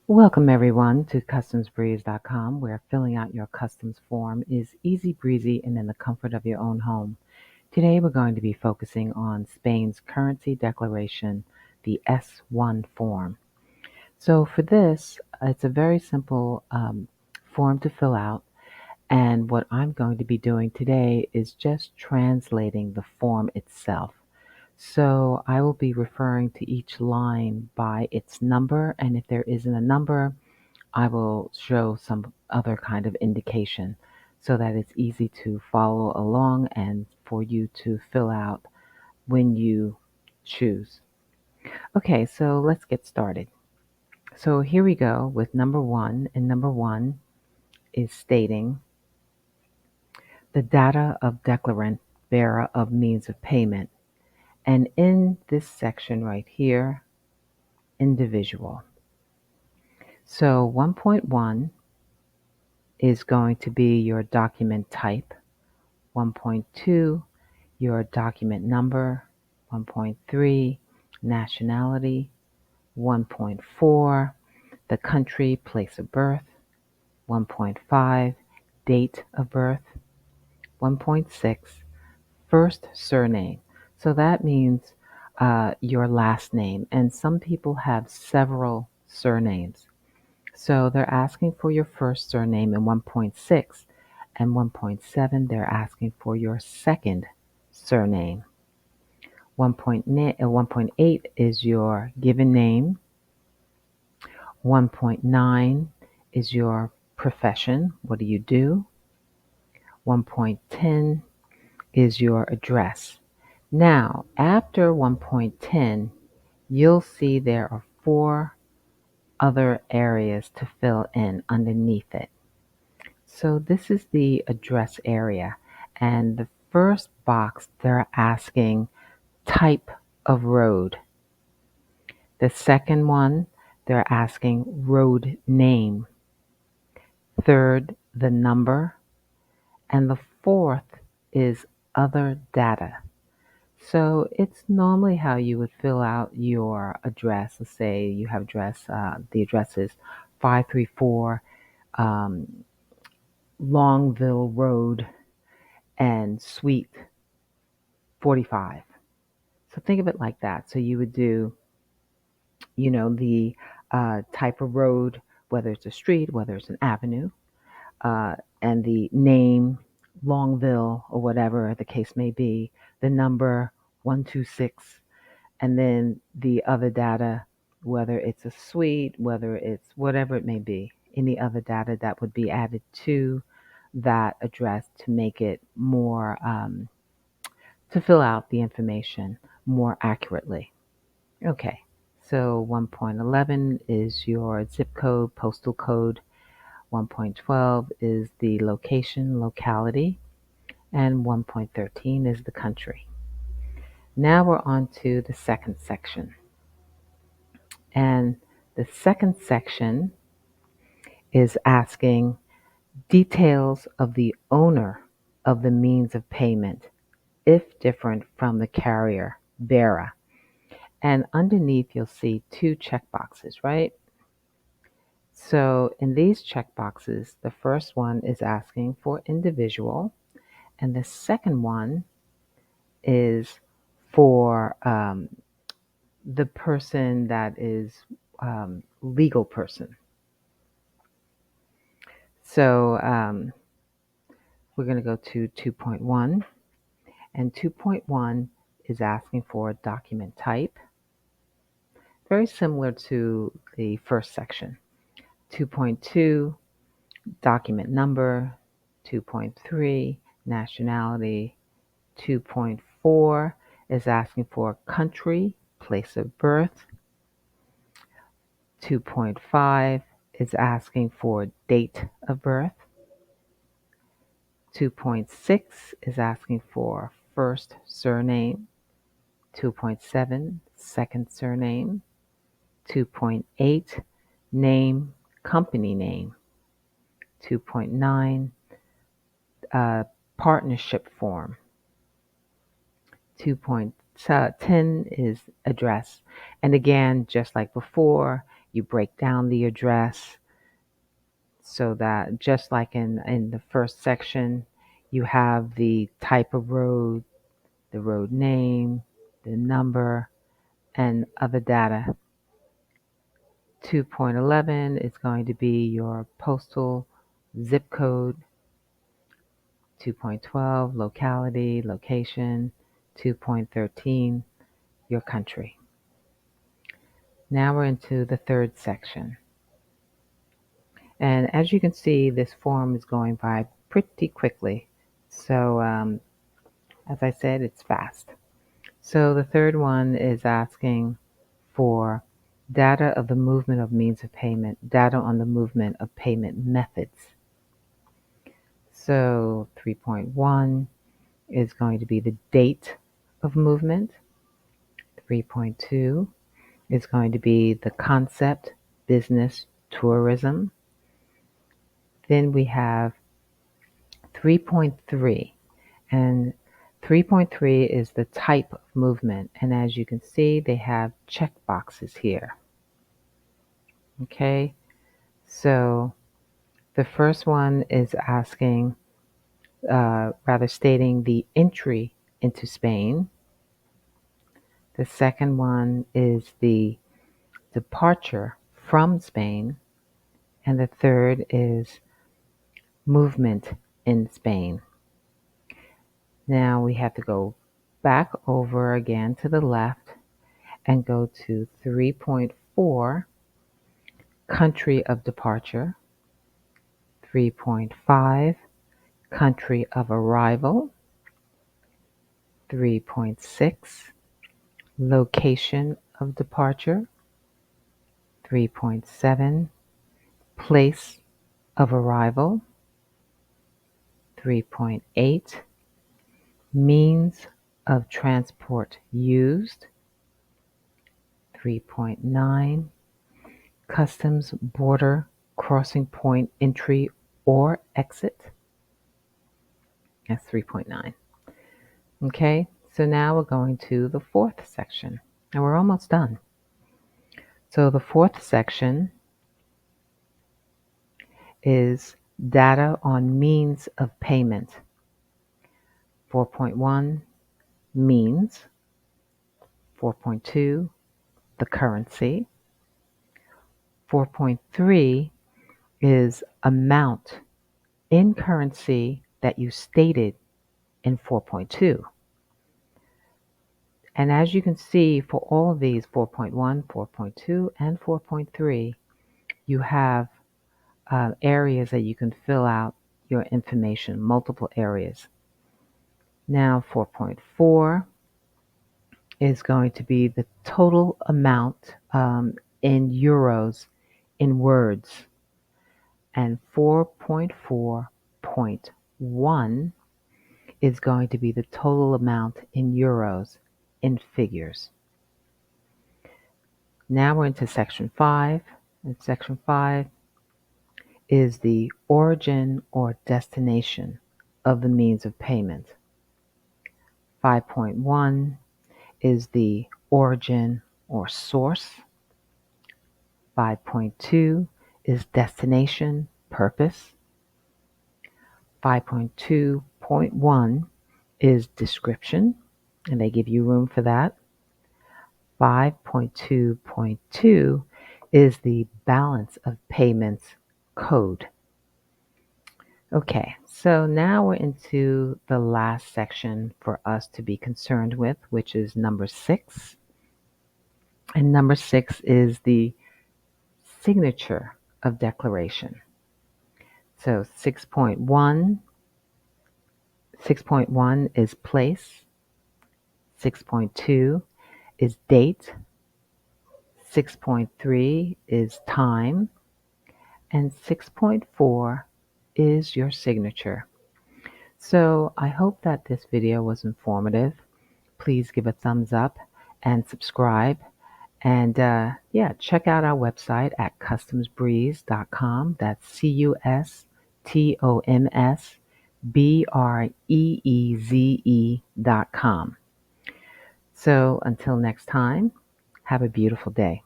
Welcome everyone to customsbreeze.com, where filling out your customs form is easy breezy and in the comfort of your own home. Today we're going to be focusing on Spain's currency declaration, the S1 form. So for this, it's a very simple form to fill out, and what I'm going to be doing today is just translating the form itself. So I will be referring to each line by its number, and if there isn't a number, I will show some other kind of indication so that it's easy to follow along and for you to fill out when you choose. Okay, so let's get started. So here we go with number one, and number one is stating the data of declarant bearer of means of payment. And in this section right here, individual. So 1.1 is going to be your document type. 1.2, your document number. 1.3, nationality. 1.4, the country, place of birth. 1.5, date of birth. 1.6, first surname. So that means your last name. And some people have several surnames. So they're asking for your first surname in 1.6, and 1.7, they're asking for your second surname. 1.8 is your given name. 1.9 is your profession. What do you do? 1.10 is your address. Now, after 1.10, you'll see there are four other areas to fill in underneath it. So this is the address area, and the first box they're asking type of road. The second one they're asking road name. Third, the number, and the fourth is other data. So it's normally how you would fill out your address. Let's say you have the address is 534 um, Longville Road and Suite 45. So think of it like that. So you would do, the type of road, whether it's a street, whether it's an avenue, and the name, Longville, or whatever the case may be, the number 126, and then the other data, whether it's a suite, whether it's whatever it may be, any other data that would be added to that address to make it more, to fill out the information more accurately. Okay, so 1.11 is your zip code, postal code. 1.12 is the location, locality, and 1.13 is the country. Now we're on to the second section. And the second section is asking details of the owner of the means of payment, if different from the carrier bearer. And underneath you'll see two checkboxes, right? So in these checkboxes, the first one is asking for individual, and the second one is for the person that is legal person. So we're going to go to 2.1, and 2.1 is asking for document type, very similar to the first section. 2.2, document number. 2.3, nationality. 2.4 is asking for country, place of birth. 2.5 is asking for date of birth. 2.6 is asking for first surname. 2.7, second surname. 2.8, name, company name. 2.9, partnership form. 2.10 is address. And again, just like before, You break down the address so that just like in the first section, you have the type of road, the road name, the number, and other data. 2.11 is going to be your postal zip code. 2.12, locality, location. 2.13, your country. Now we're into the third section. And as you can see, this form is going by pretty quickly. So as I said, it's fast. So the third one is asking for data of the movement of means of payment, data on the movement of payment methods. So 3.1 is going to be the date of movement. 3.2 is going to be the concept, business, tourism. Then we have 3.3, and 3.3 is the type of movement. And as you can see, they have check boxes here. Okay, so the first one is asking, stating the entry into Spain. The second one is the departure from Spain. And the third is movement in Spain. Now we have to go back over again to the left and go to 3.4, country of departure. 3.5, country of arrival. 3.6, location of departure. 3.7, place of arrival. 3.8, means of transport used. 3.9, customs border crossing point entry or exit. That's 3.9. Okay, so now we're going to the fourth section, and we're almost done. So the fourth section is data on means of payment. 4.1, means. 4.2, the currency. 4.3 is amount in currency that you stated in 4.2. And as you can see, for all of these, 4.1, 4.2, and 4.3, you have areas that you can fill out your information, multiple areas. Now 4.4 is going to be the total amount in euros in words. And 4.4.1 is going to be the total amount in euros in figures. Now we're into section 5. And section 5 is the origin or destination of the means of payment. 5.1 is the origin or source. 5.2 is destination, purpose. 5.2.1 is description, and they give you room for that. 5.2.2 is the balance of payments code. Okay, so now we're into the last section for us to be concerned with, which is number 6. And number 6 is the signature of declaration. So 6.1 is place. 6.2 is date. 6.3 is time. And 6.4 is your signature. So I hope that this video was informative. Please give a thumbs up and subscribe. And check out our website at customsbreeze.com. That's CUSTOMSBREEZE.com. So until next time, have a beautiful day.